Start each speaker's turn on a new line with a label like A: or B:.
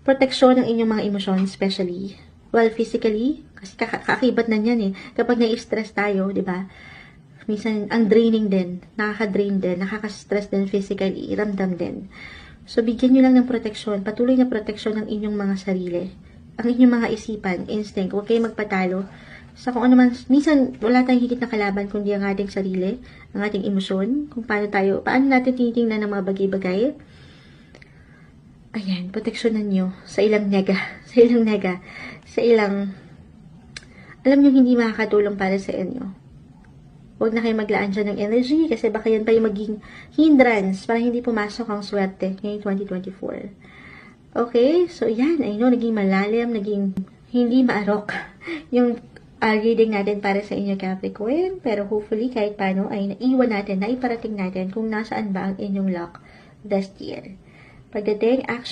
A: proteksyon ng inyong mga emosyon, especially, well, physically, kasi kaakibat na yan eh. Kapag na-stress tayo, di ba? Minsan, ang draining din, nakaka-drain din, nakaka-stress din physically, ramdam din. So, bigyan nyo lang ng proteksyon, patuloy na proteksyon ng inyong mga sarili. Ang inyong mga isipan, instinct, huwag kayong magpatalo. Sa kung ano man, minsan, wala tayong higit na kalaban kundi ang ating sarili, ang ating emosyon, kung paano natin tinitingnan ng mga bagay-bagay. Ayan, proteksyonan nyo sa ilang nega, sa ilang, alam nyo, hindi makakatulong para sa inyo. Huwag na kayo maglaan dyan ng energy kasi baka yan pa yung maging hindrance para hindi pumasok ang swerte ngayong 2024. Okay, so yan, I know, naging malalim, naging hindi maarok yung reading natin para sa inyo, Capricorn. Pero hopefully, kahit paano, ay naiwan natin, naiparating natin kung nasaan ba ang inyong luck this year. Pagdating,